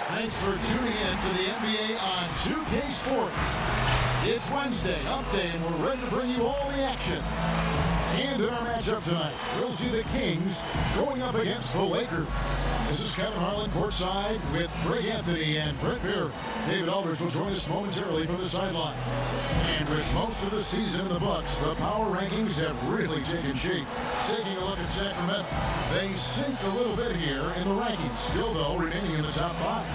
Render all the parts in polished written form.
Thanks for tuning in to the NBA on 2K Sports. It's Wednesday, Hump Day, and we're ready to bring you all the action. And in our matchup tonight, we'll see the Kings going up against the Lakers. This is Kevin Harlan courtside with Greg Anthony and Brent Beer. David Aldridge will join us momentarily from the sideline. And with most of the season in the books, the power rankings have really taken shape. Taking a look at Sacramento, they sink a little bit here in the rankings, still though remaining in the top 5.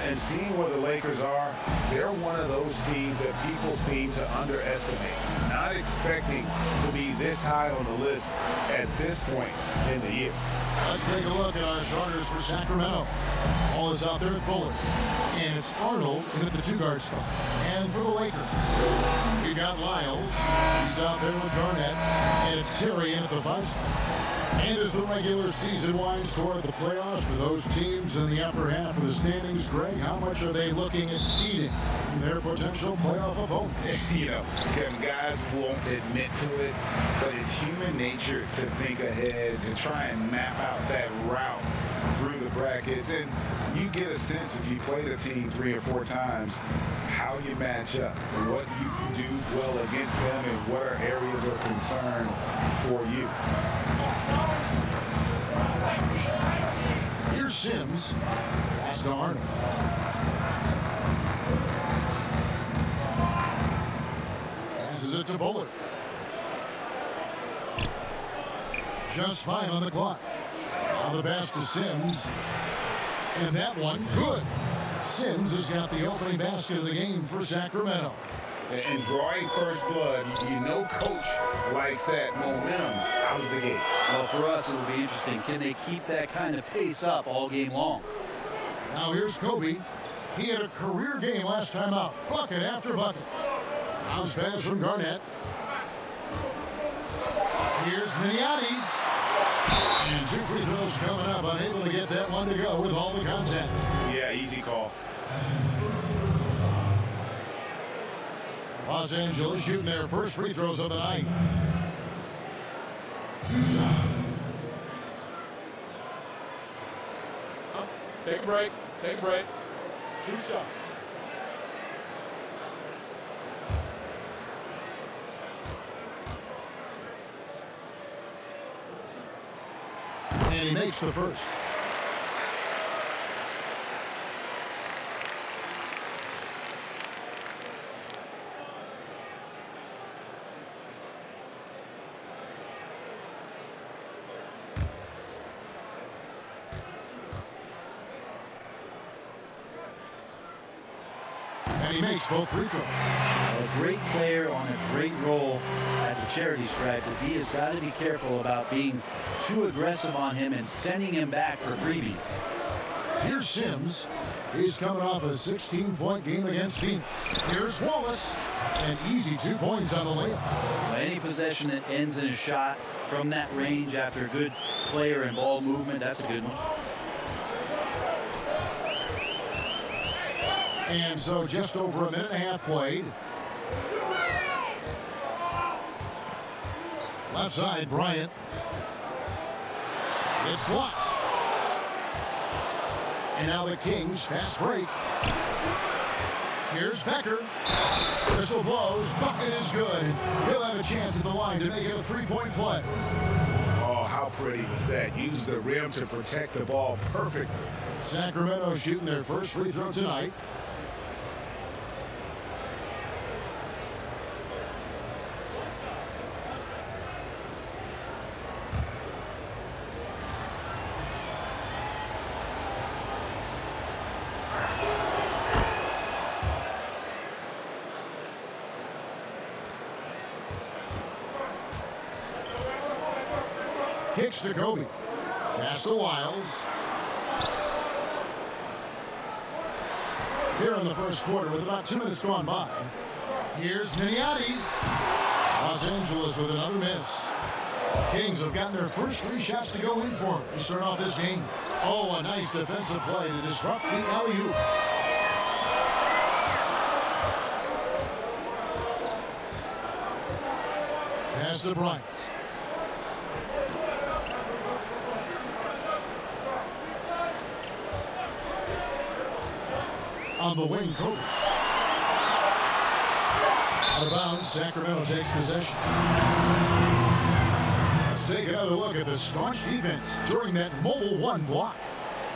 And seeing where the Lakers are, they're one of those teams that people seem to underestimate. Not expecting to be this high on the list at this point in the year. Let's take a look at our starters for Sacramento. Ball is out there at Bullard. And it's Arnold in at the 2-guard spot. And for the Lakers, we got Lyles. He's out there with Garnett. And it's Terry in at the 5 spot. And as the regular season winds toward the playoffs for those teams in the upper half of the standings, Greg, how much are they looking at seeding their potential playoff opponent? You know, Kevin, guys won't admit to it, but it's human nature to think ahead and try and map out that route through the brackets. And you get a sense if you play the team 3 or 4 times, how you match up, what you do well against them, and what are areas of concern for you. Here's Sims. Pass to Arnold. Passes it to Bullard. Just 5 on the clock. Now the pass to Sims. And that one, good. Sims has got the opening basket of the game for Sacramento. And drawing first blood, you know coach likes that momentum out of the gate. Well, for us, it'll be interesting. Can they keep that kind of pace up all game long? Now here's Kobe. He had a career game last time out. Bucket after bucket. Bounce pass from Garnett. Here's Miniatis. And 2 free throws coming up. Unable to get that one to go with all the contact. Yeah, easy call. Los Angeles shooting their first free throws of the night. 2 shots. Take a break. Take a break. 2 shots. And he makes the first. And he makes both free throws. A great player on a great role at the charity stripe. The D has got to be careful about being too aggressive on him and sending him back for freebies. Here's Sims. He's coming off a 16-point game against Phoenix. Here's Wallace. An easy 2 points on the layup. Any possession that ends in a shot from that range after a good player and ball movement, that's a good one. And so just over a minute and a half played. Left side, Bryant. It's blocked. And now the Kings fast break. Here's Becker. Whistle blows. Bucket is good. He'll have a chance at the line to make it a 3-point play. Oh, how pretty was that? Use the rim to protect the ball perfectly. Sacramento shooting their first free throw tonight. Kicks to Kobe. Pass to Lyles. Here in the first quarter with about 2 minutes gone by. Here's Miniatis. Los Angeles with another miss. Kings have gotten their first 3 shots to go in for them to start off this game. Oh, a nice defensive play to disrupt the alley-oop. Pass to Bryant. on the wing, Kobe. Out of bounds, Sacramento takes possession. Let's take another look at the staunch defense during that mobile one block.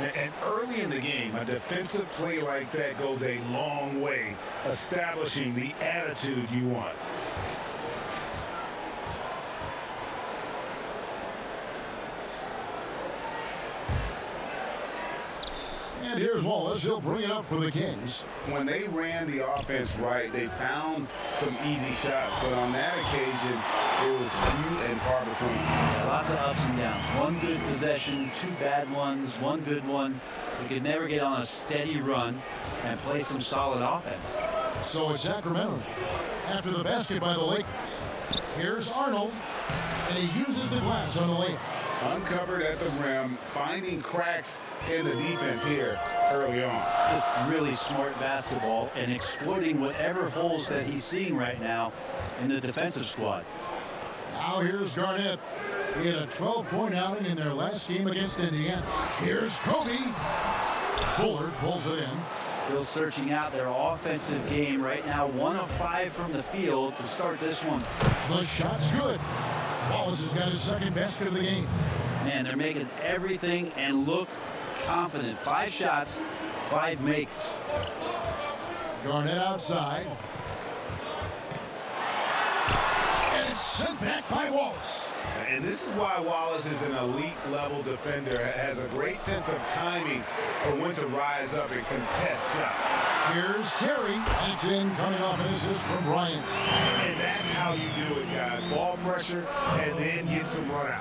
And early in the game, a defensive play like that goes a long way, establishing the attitude you want. And here's Wallace. He'll bring it up for the Kings. When they ran the offense right, they found some easy shots, but on that occasion, it was few and far between. Yeah, lots of ups and downs. One good possession, two bad ones, one good one. We could never get on a steady run and play some solid offense. So it's Sacramento after the basket by the Lakers. Here's Arnold, and he uses the glass on the layup. Uncovered at the rim, finding cracks in the defense here early on. Just really smart basketball and exploiting whatever holes that he's seeing right now in the defensive squad. Now here's Garnett. He had a 12-point outing in their last game against Indiana. Here's Kobe. Bullard pulls it in. Still searching out their offensive game right now. 1 of 5 from the field to start this one. The shot's good. Wallace has got his second basket of the game. Man, they're making everything and look confident. 5 shots, 5 makes. Garnett outside. And it's sent back by Wallace. And this is why Wallace is an elite-level defender, has a great sense of timing for when to rise up and contest shots. Here's Terry. That's in, coming off an assist from Bryant. And that's how you do it, guys. Ball pressure and then get some runouts.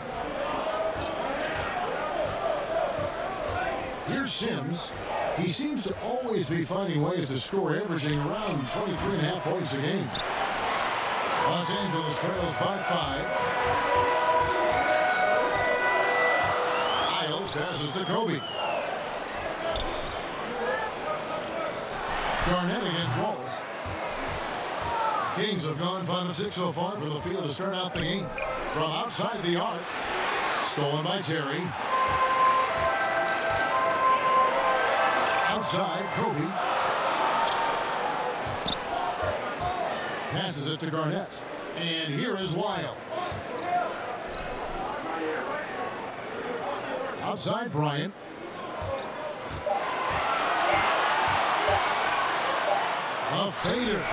Here's Sims. He seems to always be finding ways to score, averaging around 23.5 points a game. Los Angeles trails by 5. Isles passes to Kobe. Garnett against Wallace. Kings have gone 5 of 6 so far from the field to start out the game. From outside the arc. Stolen by Terry. Outside, Kobe. Passes it to Garnett. And here is Wiles. Outside, Bryant. A fader.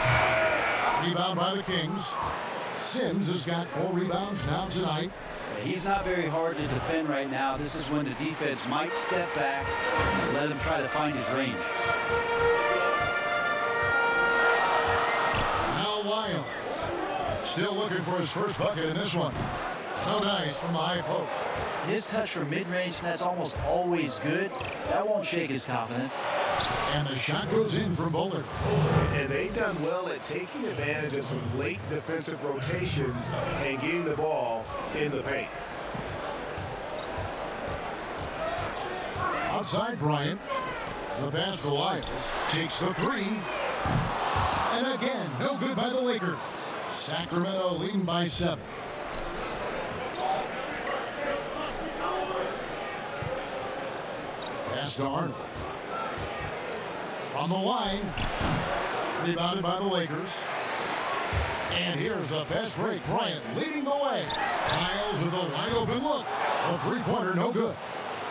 Rebound by the Kings. Sims has got 4 rebounds now tonight. He's not very hard to defend right now. This is when the defense might step back and let him try to find his range. Now Wiles. Still looking for his first bucket in this one. No dice from the high post. His touch from mid-range, that's almost always good. That won't shake his confidence. And the shot goes in from Bullard. And they've done well at taking advantage of some late defensive rotations and getting the ball in the paint. Outside Bryant. The pass to Lyles. Takes the 3. And again, no good by the Lakers. Sacramento leading by 7. Pass to Arnold. From the line. Rebounded by the Lakers. And here's the fast break. Bryant leading the way. Lyles with a wide open look. A 3-pointer, no good.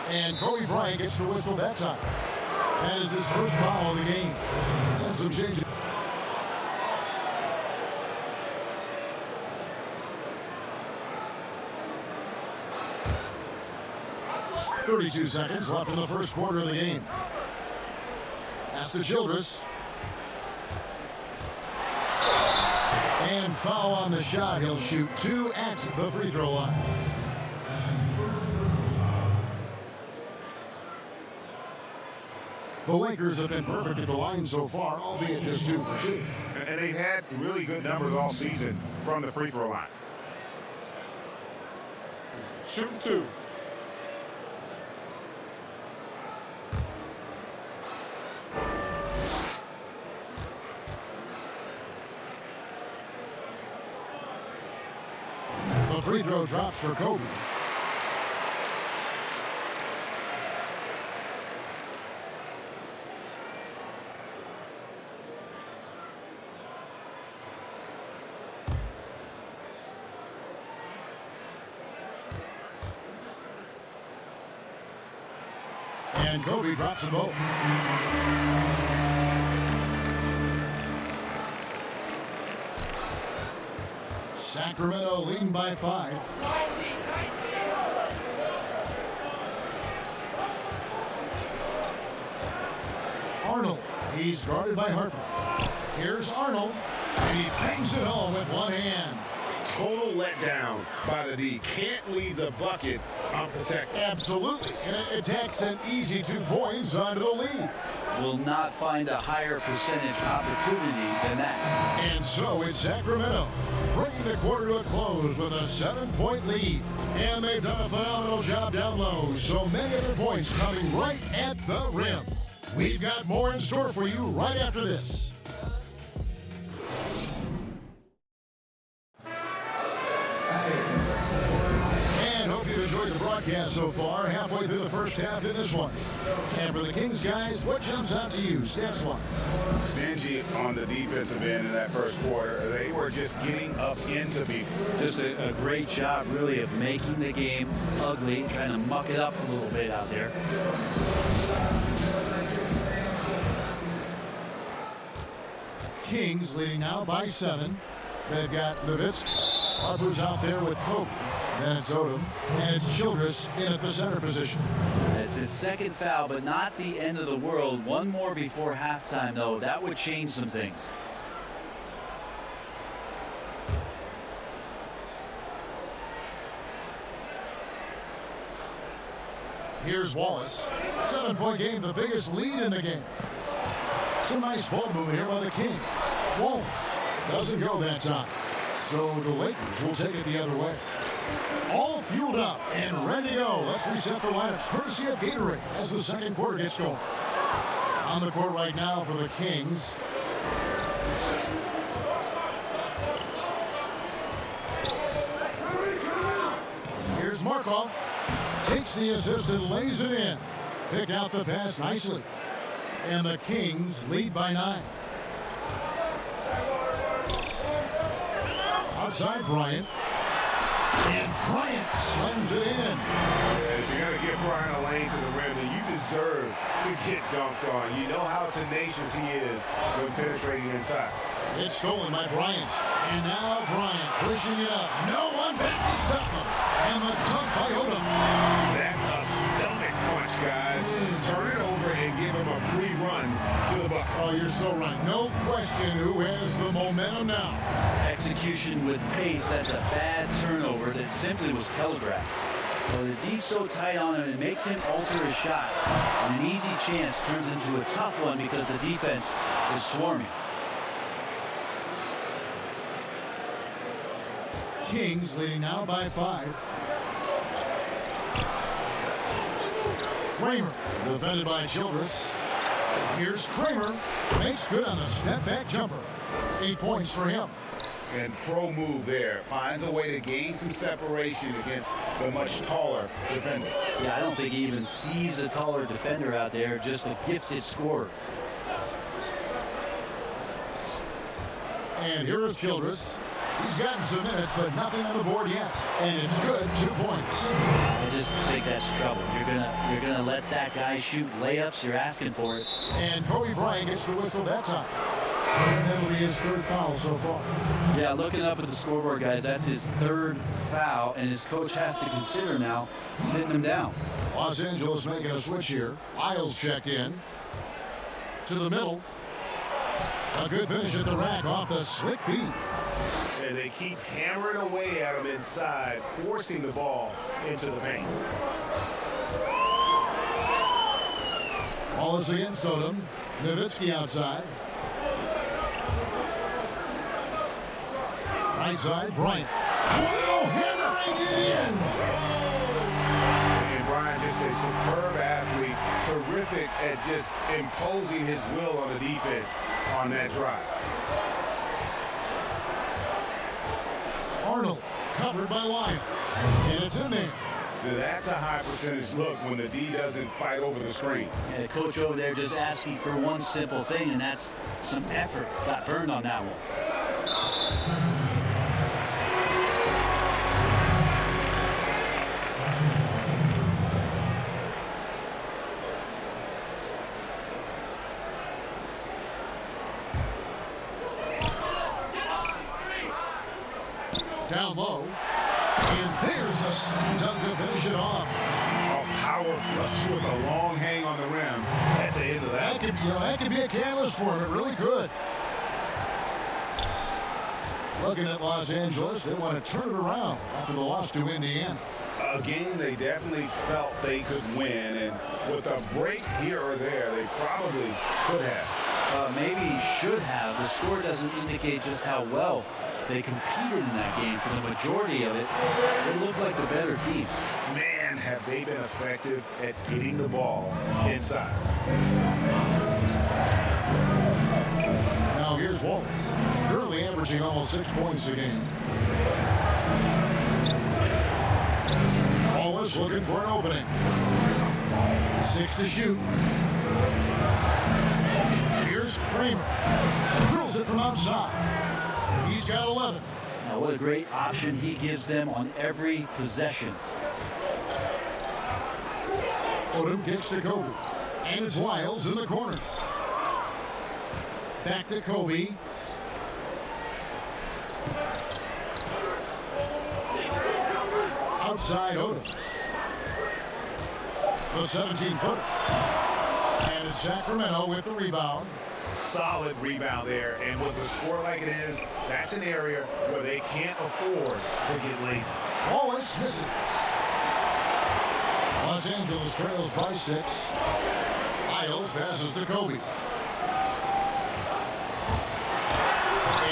And Kobe Bryant gets the whistle that time. That is his first foul of the game. And some changes. 32 seconds left in the first quarter of the game. Pass to Childress. And foul on the shot. He'll shoot 2 at the free throw line. The Lakers have been perfect at the line so far, albeit just 2 for 2. And they've had really good numbers all season from the free throw line. Shooting 2. The free throw drops for Kobe. And Kobe drops them both. Sacramento leading by 5. Arnold, he's guarded by Harper. Here's Arnold, and he bangs it home with one hand. Total letdown by the D. Can't leave the bucket unprotected. Absolutely, and it takes an easy 2 points onto the lead. Will not find a higher percentage opportunity than that. And so it's Sacramento, bringing the quarter to a close with a 7-point lead. And they've done a phenomenal job down low, so many of their points coming right at the rim. We've got more in store for you right after this. And hope you've enjoyed the broadcast so far, halfway through the first half in this one. And for the Kings guys, what jumps out to you, stats-wise? Stingy on the defensive end in that first quarter. They were just getting up into people. Just a great job, really, of making the game ugly, trying to muck it up a little bit out there. Kings leading now by 7. They've got Nowitzki. Harper's out there with Kobe. Then it's Odom. And it's Childress in at the center position. It's his second foul, but not the end of the world. One more before halftime, though. That would change some things. Here's Wallace. 7-point game, the biggest lead in the game. Some nice ball movement here by the Kings. Wallace doesn't go that time. So the Lakers will take it the other way. All fueled up and ready to go. Let's reset the lineups, courtesy of Gatorade, as the second quarter gets going. On the court right now for the Kings. Here's Markov. Takes the assist and lays it in. Picked out the pass nicely. And the Kings lead by 9. Outside Bryant. And Bryant slams it in. And if you're going to give Bryant a lane to the rim, then you deserve to get dunked on. You know how tenacious he is when penetrating inside. It's stolen by Bryant. And now Bryant pushing it up. No one back to stop him. And the dunk by Odom. That's a stomach punch, guys. Turn it over and give him a free run to the bucket. Oh, you're so right. No question who has the momentum now. Execution with pace, that's a bad turnover that simply was telegraphed. Well, the D's so tight on him, it makes him alter his shot. And an easy chance turns into a tough one because the defense is swarming. Kings leading now by 5. Kramer defended by Childress. Here's Kramer. Makes good on the step-back jumper. 8 points for him. And pro move there. Finds a way to gain some separation against the much taller defender. Yeah, I don't think he even sees a taller defender out there, just a gifted scorer. And here is Childress. He's gotten some minutes, but nothing on the board yet. And it's good, 2 points. I just think that's trouble. You're gonna let that guy shoot layups. You're asking for it. And Kobe Bryant gets the whistle that time. And that'll be his 3rd foul so far. Yeah, looking up at the scoreboard, guys, that's his 3rd foul, and his coach has to consider now sitting him down. Los Angeles making a switch here. Lyles checked in. To the middle. A good finish at the rack off the slick feed. And they keep hammering away at him inside, forcing the ball into the paint. Wallace against Odom. Nowitzki outside. Right side, Bryant. Wow, hammering it in. And Bryant, just a superb athlete, terrific at just imposing his will on the defense on that drive. Arnold covered by Lyles. And it's in there. That's a high percentage look when the D doesn't fight over the screen. And the coach over there just asking for one simple thing, and that's some effort. Got burned on that one. power flush with a long hang on the rim at the end of that. That could be a catalyst for him. It really could. Looking at Los Angeles, they want to turn it around after the loss to Indiana. A game they definitely felt they could win, and with a break here or there, they probably could have. Maybe should have. The score doesn't indicate just how well they competed in that game. For the majority of it, they looked like the better team. Man, have they been effective at getting the ball inside. Now here's Wallace, currently averaging almost 6 points a game. Wallace looking for an opening. 6 to shoot. Here's Kramer. Drills it from outside. He's got 11. Now what a great option he gives them on every possession. Odom kicks to Kobe. And it's Lyles in the corner. Back to Kobe. Outside Odom. The 17-footer. And it's Sacramento with the rebound. Solid rebound there, and with a score like it is, that's an area where they can't afford to get lazy. Wallace misses. Los Angeles trails by 6. Lyles passes to Kobe.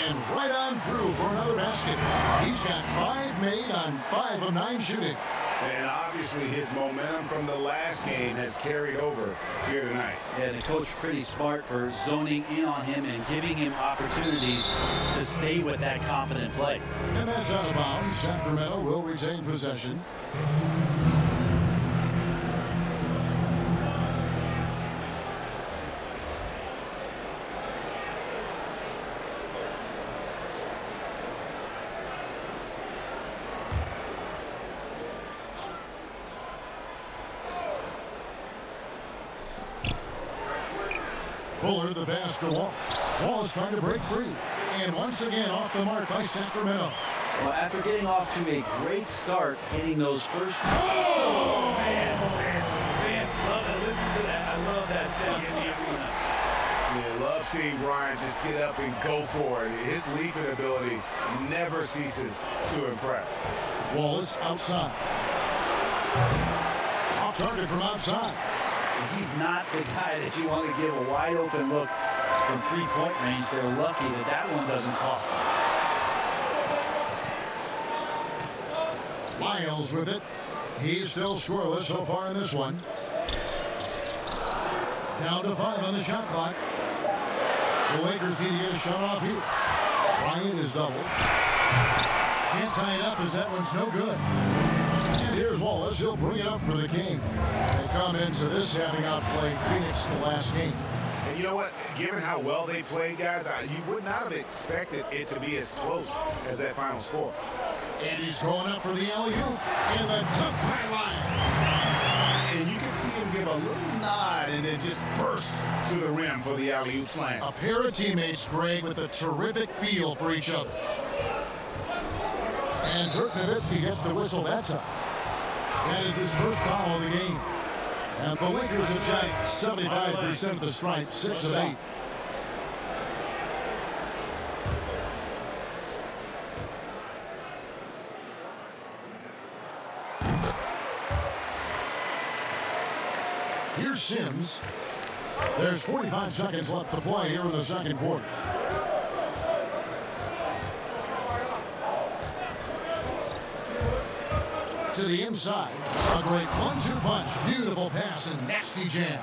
And right on through for another basket. He's got 5 made on 5 of 9 shooting. And obviously his momentum from the last game has carried over here tonight. Yeah, the coach pretty smart for zoning in on him and giving him opportunities to stay with that confident play. And that's out of bounds. Sacramento will retain possession. Bullard the pass to Wallace. Wallace trying to break free. And once again off the mark by Sacramento. Well, after getting off to a great start, hitting those first. Oh, man. Fans love to listen to that. I love that sound in the arena. Yeah, love seeing Brian just get up and go for it. His leaping ability never ceases to impress. Wallace outside. Off target from outside. He's not the guy that you want to give a wide open look from 3-point range. They're lucky that that one doesn't cost them. Lyles with it. He's still scoreless so far in this one. Down to 5 on the shot clock. The Lakers need to get a shot off here. Bryant is doubled. Can't tie it up as that one's no good. And here's Wallace. He'll bring it up for the King. They come into this having outplayed Phoenix the last game. And you know what? Given how well they played, guys, you would not have expected it to be as close as that final score. And he's going up for the alley-oop in the dunk by line. And you can see him give a little nod and then just burst to the rim for the alley-oop slam. A pair of teammates, Greg, with a terrific feel for each other. And Dirk Nowitzki gets the whistle that time. That is his first foul of the game. And the Lakers have shot 75% of the stripe, 6 of 8. Here's Sims. There's 45 seconds left to play here in the second quarter. To the inside. A great 1-2 punch. Beautiful pass and nasty jam.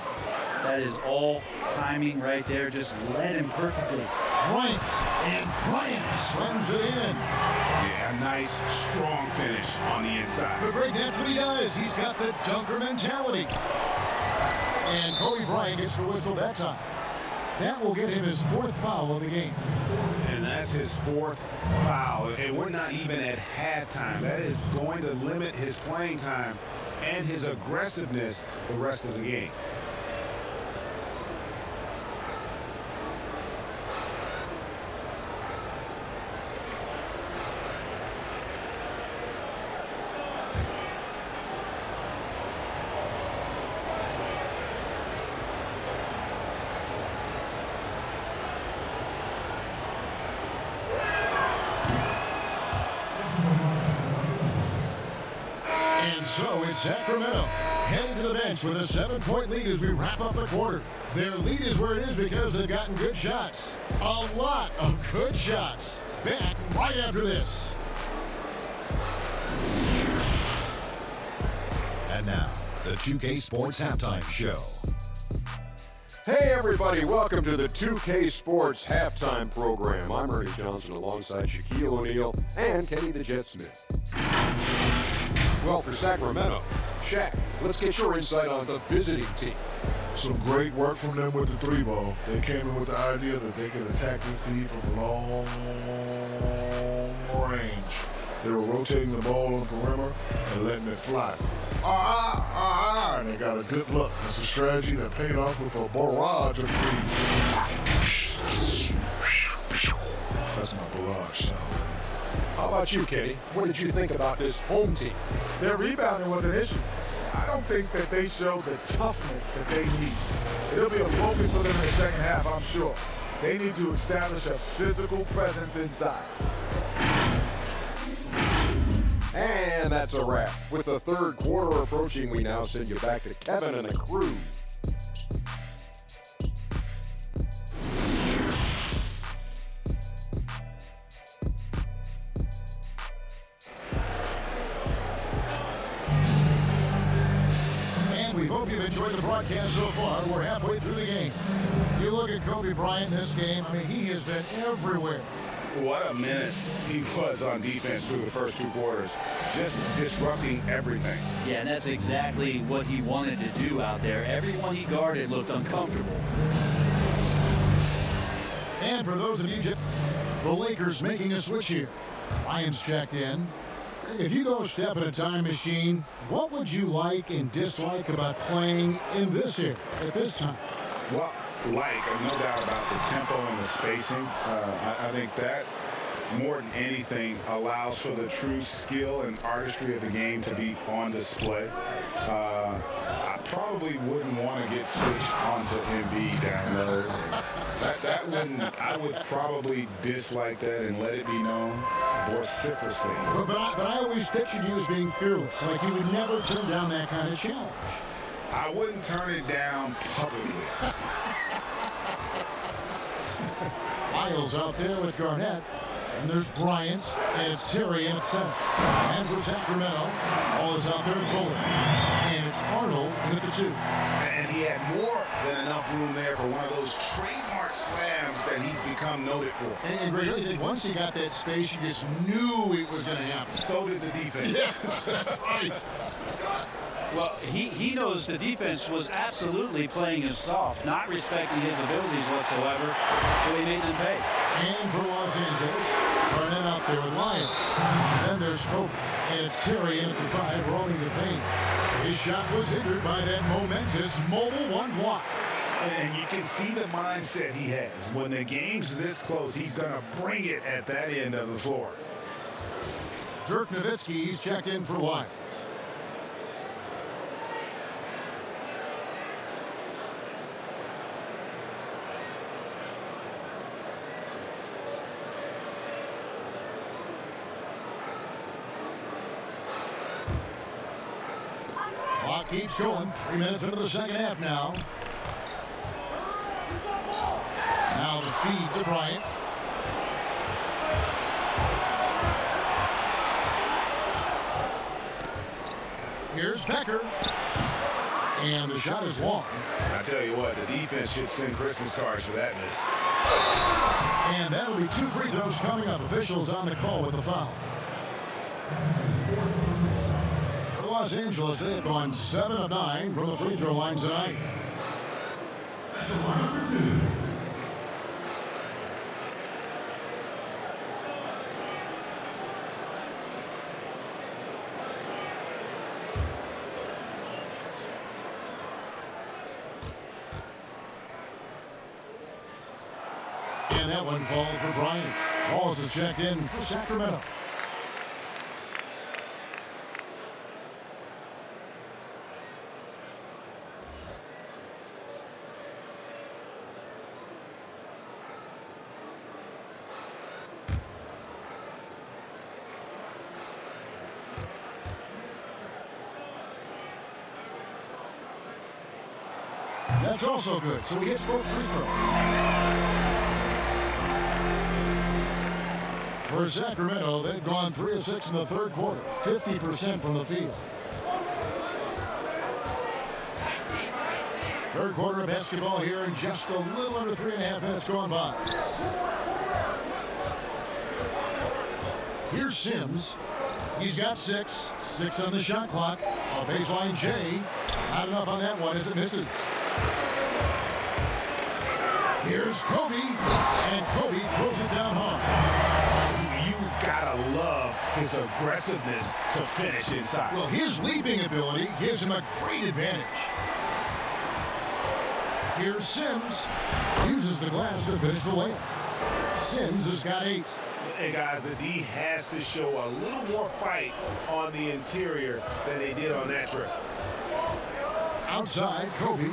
That is all timing right there. Just led him perfectly. Bryant. And Bryant slams it in. Yeah, a nice, strong finish on the inside. But Greg, that's what he does. He's got the dunker mentality. And Kobe Bryant gets the whistle that time. That will get him his 4th foul of the game. And that's his 4th foul. And we're not even at halftime. That is going to limit his playing time and his aggressiveness the rest of the game. So it's Sacramento heading to the bench with a 7-point lead as we wrap up the quarter. Their lead is where it is because they've gotten good shots. A lot of good shots. Back right after this. And now, the 2K Sports Halftime Show. Hey everybody, welcome to the 2K Sports Halftime Program. I'm Ernie Johnson alongside Shaquille O'Neal and Kenny the Jet Smith. Well, for Sacramento, Shaq, let's get your insight on the visiting team. Some great work from them with the three ball. They came in with the idea that they could attack this D from long range. They were rotating the ball on the perimeter and letting it fly. And they got a good look. It's a strategy that paid off with a barrage of threes. That's my barrage sound. How about you, Kenny? What did you think about this home team? Their rebounding was an issue. I don't think that they showed the toughness that they need. It'll be a focus for them in the second half, I'm sure. They need to establish a physical presence inside. And that's a wrap. With the third quarter approaching, we now send you back to Kevin and the crew. And we hope you've enjoyed the broadcast so far. We're halfway through the game. You look at Kobe Bryant in this game, I mean, he has been everywhere. What a menace he was on defense through the first two quarters. Just disrupting everything. Yeah, and that's exactly what he wanted to do out there. Everyone he guarded looked uncomfortable. And for those of you, the Lakers making a switch here. Ryan's checked in. If you go step in a time machine, what would you like and dislike about playing in this here at this time? Well, no doubt about the tempo and the spacing. I think that more than anything allows for the true skill and artistry of the game to be on display. I probably wouldn't want to get switched onto Embiid down low. I would probably dislike that and let it be known vociferously. But I always pictured you as being fearless, like you would never turn down that kind of challenge. I wouldn't turn it down publicly. Lyles out there with Garnett. And there's Bryant, and it's Terry in at center. And for Sacramento, all is out there with Bullard. And it's Arnold in at the 2. And he had more than enough room there for one of those trademark slams that he's become noted for. And Greg, I think once he got that space, you just knew it was going to happen. So did the defense. Yeah, that's right. Well, he knows the defense was absolutely playing him soft, not respecting his abilities whatsoever, so he made them pay. And for Los Angeles, Garnett out there with Lyons. Then there's Kobe, and it's Terry in at the 5, rolling the paint. His shot was hindered by that momentous mobile one block. And you can see the mindset he has. When the game's this close, he's going to bring it at that end of the floor. Dirk Nowitzki's checked in for Lyons. Clock keeps going. 3 minutes into the second half now. Now the feed to Bryant. Here's Becker. And the shot is long. I tell you what, the defense should send Christmas cards for that miss. And that'll be 2 free throws coming up. Officials on the call with the foul. For Los Angeles, they've gone 7 of 9 from the free throw line tonight. At the line for 2. And that one falls for Bryant. Balls is checked in for Sacramento. That's also good, so he hits both free throws. For Sacramento, they've gone 3 of 6 in the third quarter, 50% from the field. Third quarter of basketball here, and just a little under 3.5 minutes gone by. Here's Sims. He's got 6 on the shot clock. A baseline J. Not enough on that one as it misses. Here's Kobe, and Kobe throws it down hard. You gotta love his aggressiveness to finish inside. Well, his leaping ability gives him a great advantage. Here's Sims. Uses the glass to finish the layup. Sims has got 8. And guys, the D has to show a little more fight on the interior than they did on that trip. Outside, Kobe.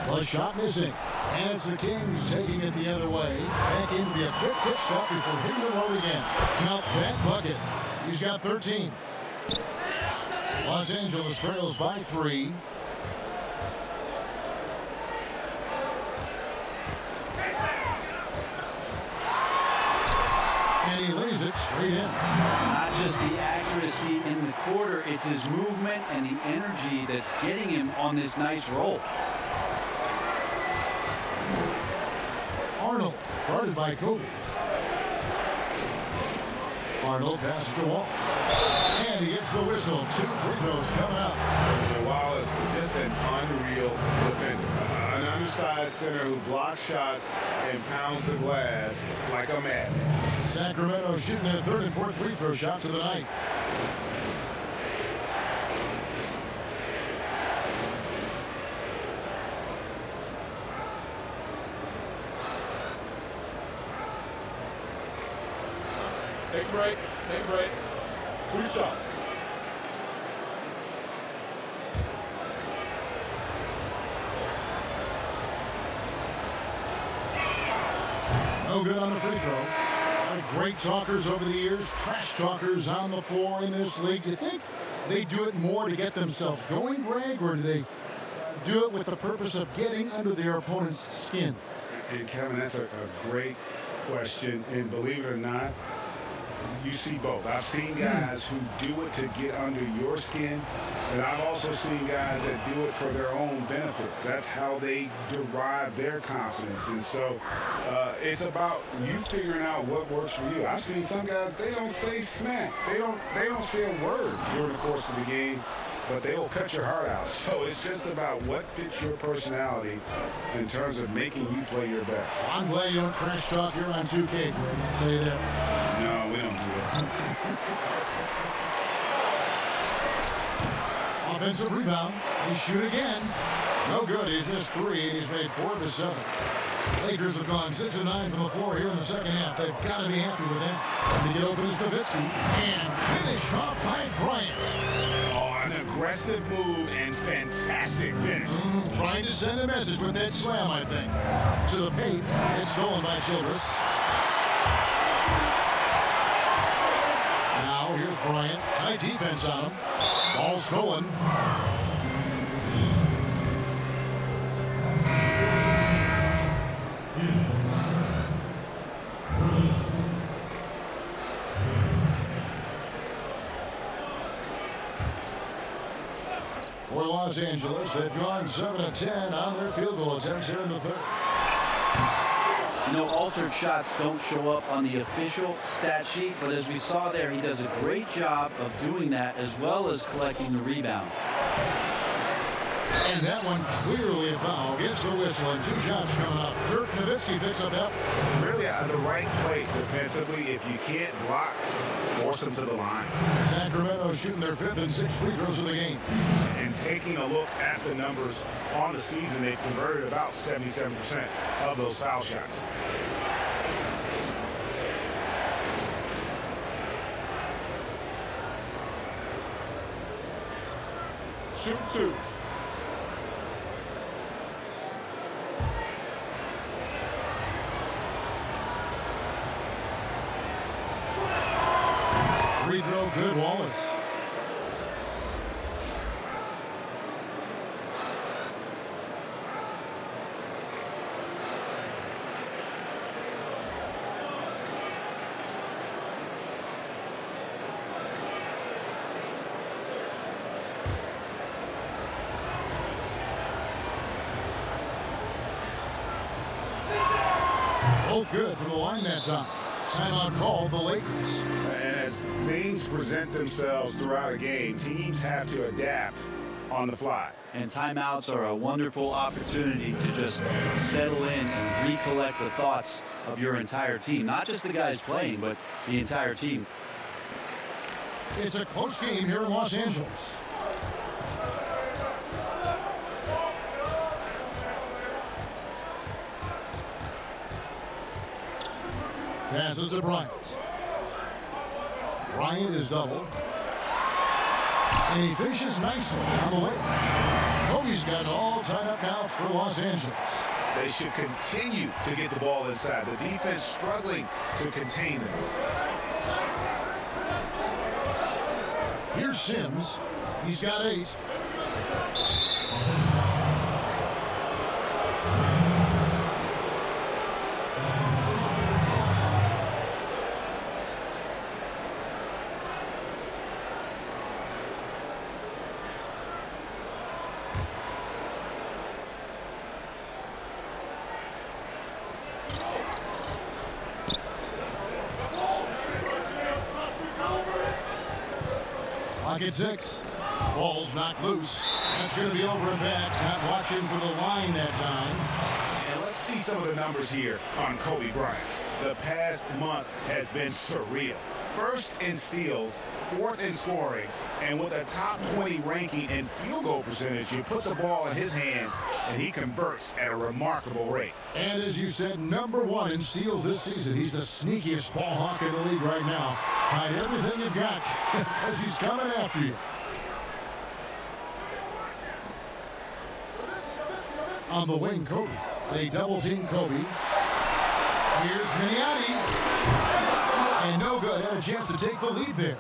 The shot missing. And it's the Kings taking it the other way. Back in to be a quick pit stop before hitting the road again. Count that bucket. He's got 13. Los Angeles trails by 3. And he lays it straight in. Not just the accuracy in the quarter, it's his movement and the energy that's getting him on this nice roll. Arnold, guarded by Kobe. Arnold passes to Wallace. And he gets the whistle. 2 free throws coming up. And Wallace, just an unreal defender. An undersized center who blocks shots and pounds the glass like a madman. Sacramento shooting their 3rd and 4th free throw shots of the night. Take a break. Take a break. 2 shots. No good on the free throw. Great talkers over the years, trash talkers on the floor in this league. Do you think they do it more to get themselves going, Greg, or do they do it with the purpose of getting under their opponent's skin? And Kevin, that's a great question. And believe it or not, you see both. I've seen guys who do it to get under your skin, and I've also seen guys that do it for their own benefit. That's how they derive their confidence. And so it's about you figuring out what works for you. I've seen some guys, they don't say smack. They don't say a word during the course of the game, but they will cut your heart out. So it's just about what fits your personality in terms of making you play your best. I'm glad you don't trash talk here on 2K, Greg. I'll tell you that. No, we don't do that. Offensive rebound. He shoot again. No good. He's missed 3, and he's made 4 of 7. Lakers have gone 6 of 9 from the floor here in the second half. They've got to be happy with that. And to get open is Nowitzki. And finish off by Bryant. Oh, an aggressive move and fantastic finish. Trying to send a message with that slam, I think. To the paint. It's stolen by Childress. Now here's Bryant. Tight defense on him. Ball stolen. For Los Angeles, they've gone 7 of 10 on their field goal attempts here in the third. You know, altered shots don't show up on the official stat sheet, but as we saw there, he does a great job of doing that as well as collecting the rebound. And that one clearly a foul. Gets the whistle and 2 shots coming up. Dirk Nowitzki picks up that. Really the right play defensively. If you can't block, force them to the line. Sacramento shooting their 5th and 6th free throws of the game. And taking a look at the numbers on the season, they've converted about 77% of those foul shots. Shoot 2. free throw good, Wallace. Both good from the line that time. Timeout called the Lakers. As things present themselves throughout a game, teams have to adapt on the fly. And timeouts are a wonderful opportunity to just settle in and recollect the thoughts of your entire team. Not just the guys playing, but the entire team. It's a close game here in Los Angeles. Passes to Bryant. Bryant is doubled. And he finishes nicely on the way. Kobe's got it all tied up now for Los Angeles. They should continue to get the ball inside. The defense struggling to contain them. Here's Sims. He's got 8. Pocket 6. Ball's knocked loose. That's going to be over and back. Not watching for the line that time. And let's see some of the numbers here on Kobe Bryant. The past month has been surreal. First in steals, 4th in scoring, and with a top 20 ranking in field goal percentage, you put the ball in his hands, and he converts at a remarkable rate. And as you said, #1 in steals this season. He's the sneakiest ball hawk in the league right now. Hide everything you've got because he's coming after you. On the wing, Kobe. They double-team Kobe. Here's Miniatis. And no good. Had a chance to take the lead there.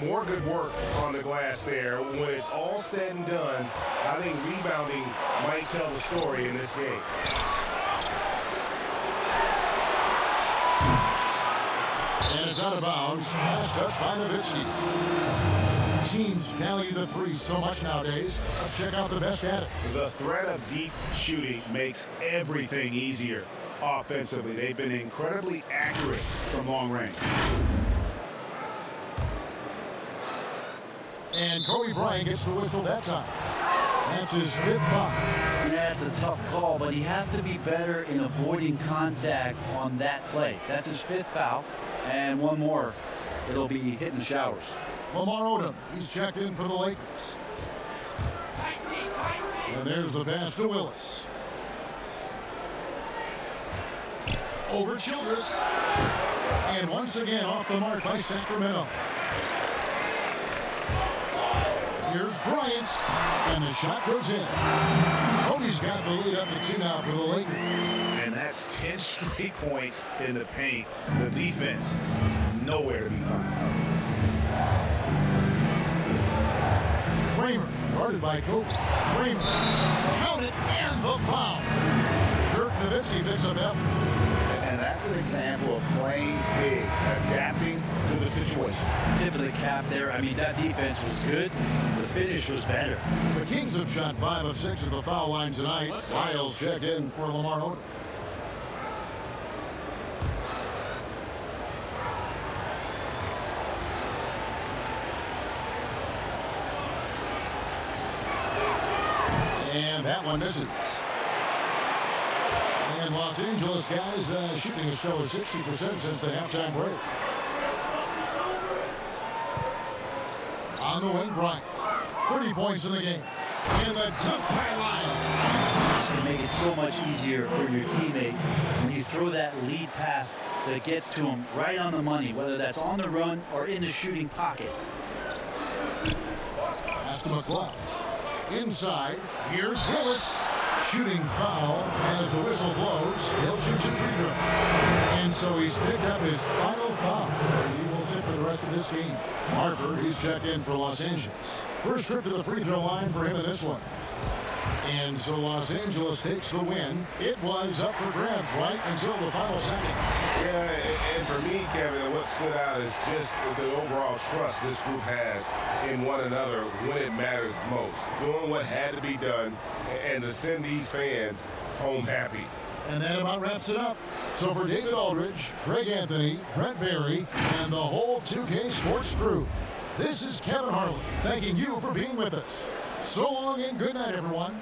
More good work on the glass there. When it's all said and done, I think rebounding might tell the story in this game. And it's out of bounds. Last touch by Nowitzki. Teams value the 3 so much nowadays. Let's check out the best at it. The threat of deep shooting makes everything easier offensively. They've been incredibly accurate from long range. And Kobe Bryant gets the whistle that time. That's his 5th foul. Yeah, it's a tough call, but he has to be better in avoiding contact on that play. That's his 5th foul, and one more. It'll be hitting the showers. Lamar Odom, he's checked in for the Lakers. And there's the pass to Willis. Over Childress. And once again off the mark by Sacramento. Here's Bryant, and the shot goes in. Kobe's got the lead up to 2 now for the Lakers. And that's 10 straight points in the paint. The defense, nowhere to be found. Kramer, guarded by Kobe. Kramer, count it, and the foul. Dirk Nowitzki picks up that. And that's an example of playing big, adapting to the situation. Tip of the cap there. I mean, that defense was good. The finish was better. The Kings have shot 5 of 6 at the foul line tonight. Lyles checked in for Lamar Odom. And that one misses. And Los Angeles guys shooting a show of 60% since the halftime break. On the wing, Bryant. 30 points in the game. And the dunk by Lyles. It's going to make it so much easier for your teammate when you throw that lead pass that gets to him right on the money, whether that's on the run or in the shooting pocket. Pass to McLeod. Inside, here's Willis. shooting foul. As the whistle blows, he'll shoot 2 free throws. And so he's picked up his final foul. He will sit for the rest of this game. Marker, he's checked in for Los Angeles. First trip to the free throw line for him in this one. And so Los Angeles takes the win. It was up for grabs right until the final seconds. Yeah, and for me, Kevin, what stood out is just the overall trust this group has in one another when it matters most. Doing what had to be done and to send these fans home happy. And that about wraps it up. So for David Aldridge, Greg Anthony, Brent Barry, and the whole 2K Sports crew, this is Kevin Harlan thanking you for being with us. So long and good night, everyone.